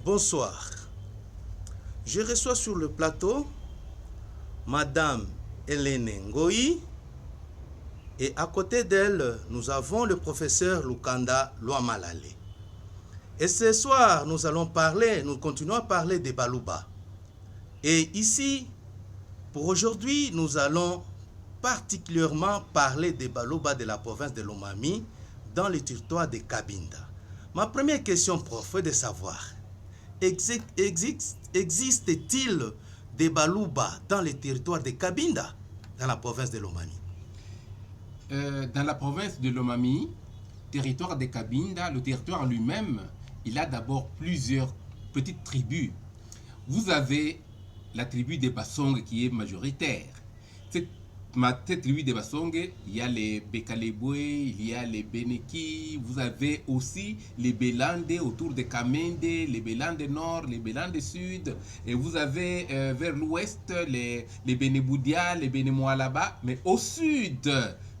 Bonsoir. Je reçois sur le plateau Madame Hélène Ngoï et à côté d'elle, nous avons le professeur Lukanda Loamalale. Et ce soir, nous continuons à parler des Baluba. Et ici, pour aujourd'hui, nous allons particulièrement parler des Baluba de la province de Lomami dans le territoire de Cabinda. Ma première question, prof, est de savoir, existe-t-il des Baluba dans le territoire de Cabinda, dans la province de Lomami? Dans la province de Lomami, territoire de Cabinda, le territoire lui-même, il a d'abord plusieurs petites tribus. Vous avez la tribu des Basong qui est majoritaire. Cette tribu des Basong, il y a les Bekalebwe, il y a les Beneki, vous avez aussi les Belande autour de Kamende, les Belande Nord, les Belande Sud, et vous avez vers l'ouest les Beneboudia, les Benemoalaba, mais au sud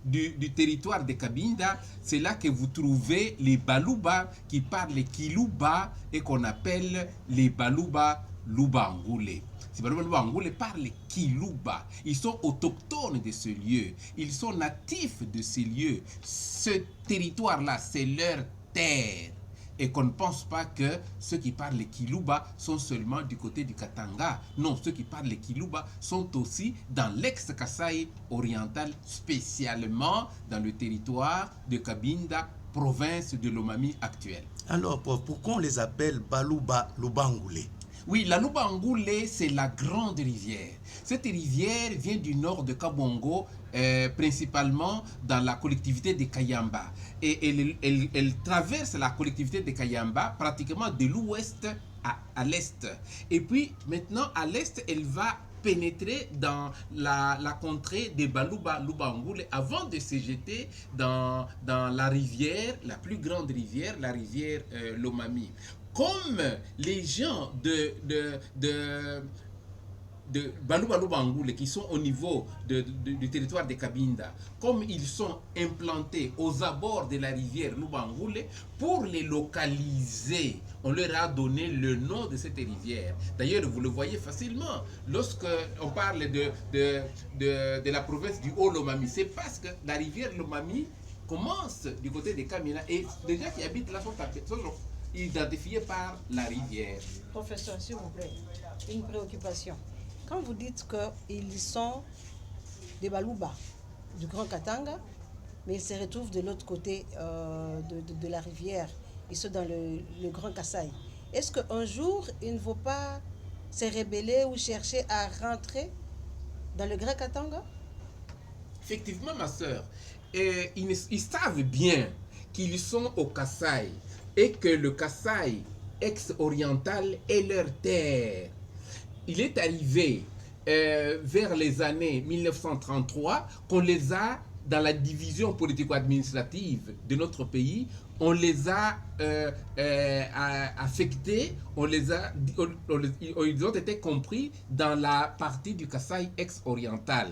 du territoire de Cabinda, c'est là que vous trouvez les Baluba qui parlent Kiluba et qu'on appelle les Baluba Lubangoulé. Ces Baluba Lubangoulé parlent Kiluba. Ils sont autochtones de ce lieu. Ils sont natifs de ces lieux. Ce territoire-là, c'est leur terre. Et qu'on ne pense pas que ceux qui parlent les Kiluba sont seulement du côté du Katanga. Non, ceux qui parlent les Kiluba sont aussi dans l'ex-Kasaï oriental, spécialement dans le territoire de Cabinda, province de Lomami actuelle. Alors, pourquoi on les appelle Baluba Lubangoulé? Oui, la Lubangoulé, c'est la grande rivière. Cette rivière vient du nord de Kabongo, principalement dans la collectivité de Kayamba. Et elle traverse la collectivité de Kayamba pratiquement de l'ouest à l'est. Et puis maintenant, à l'est, elle va pénétrer dans la contrée des Baluba Lubangoulé avant de se jeter dans la rivière, la plus grande rivière, la rivière Lomami. Comme les gens de Baluba Lubangoulé qui sont au niveau du territoire de Cabinda, comme ils sont implantés aux abords de la rivière Lubangoulé, pour les localiser, on leur a donné le nom de cette rivière. D'ailleurs, vous le voyez facilement lorsque on parle de la province du Haut-Lomami. C'est parce que la rivière Lomami commence du côté de Kamina et les gens qui habitent là sont identifiés par la rivière. Professeur, s'il vous plaît, une préoccupation. Quand vous dites qu'ils sont des Baluba du Grand Katanga, mais ils se retrouvent de l'autre côté de la rivière, ils sont dans le Grand Kasaï, est-ce qu'un jour, ils ne vont pas se rebeller ou chercher à rentrer dans le Grand Katanga? Effectivement, ma soeur, ils savent bien qu'ils sont au Kasaï et que le Kasaï ex-oriental est leur terre. Il est arrivé vers les années 1933 qu'on les a, dans la division politico-administrative de notre pays, on les a affectés, ils ont été compris dans la partie du Kasaï ex-oriental.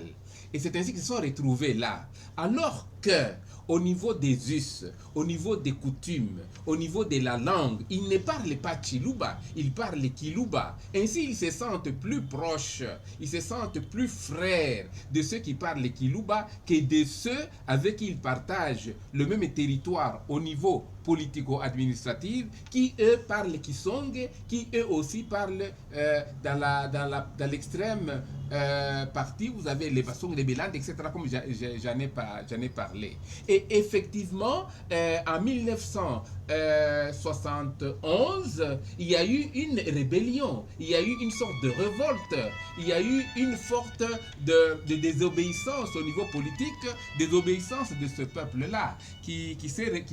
Et c'est ainsi qu'ils se sont retrouvés là. Alors que, au niveau des us, au niveau des coutumes, au niveau de la langue, ils ne parlent pas Chiluba, ils parlent Kiluba. Ainsi, ils se sentent plus proches, ils se sentent plus frères de ceux qui parlent Kiluba que de ceux avec qui ils partagent le même territoire au niveau politico-administratif, qui eux parlent Kisonge, qui eux aussi parlent dans l'extrême partie, vous avez les Basong, les Belande, etc., comme j'en ai parlé. Et effectivement, en 1971, il y a eu une rébellion, il y a eu une sorte de révolte, il y a eu une forte de désobéissance au niveau politique, désobéissance de ce peuple-là, qui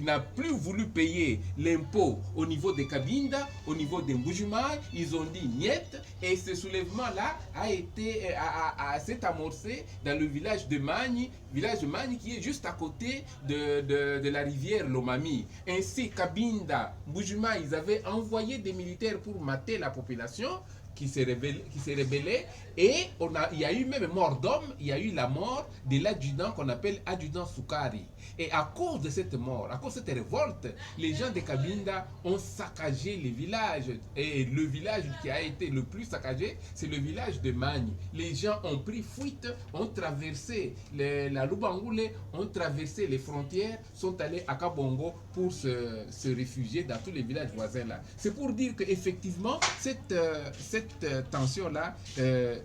n'a plus voulu payer l'impôt au niveau des Cabinda, au niveau des Mbujimai. Ils ont dit niet, et ce soulèvement-là s'est amorcé dans le village de Magni qui est juste à côté de la rivière Lomami. Ainsi, Cabinda, Mbujimai, ils avaient envoyé des militaires pour mater la population qui s'est rebellé, et il y a eu même mort d'homme, il y a eu la mort de l'adjudant qu'on appelle adjudant Soukari. Et à cause de cette mort, à cause de cette révolte, les gens de Cabinda ont saccagé les villages. Et le village qui a été le plus saccagé, c'est le village de Magne. Les gens ont pris fuite, ont traversé la Lubangoule, ont traversé les frontières, sont allés à Kabongo pour se réfugier dans tous les villages voisins là. C'est pour dire qu'effectivement, cette tension-là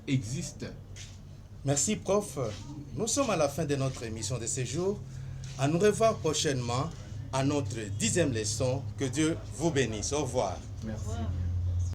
existe. Merci, prof. Nous sommes à la fin de notre émission de ce jour. À nous revoir prochainement à notre 10e leçon. Que Dieu vous bénisse. Au revoir. Merci.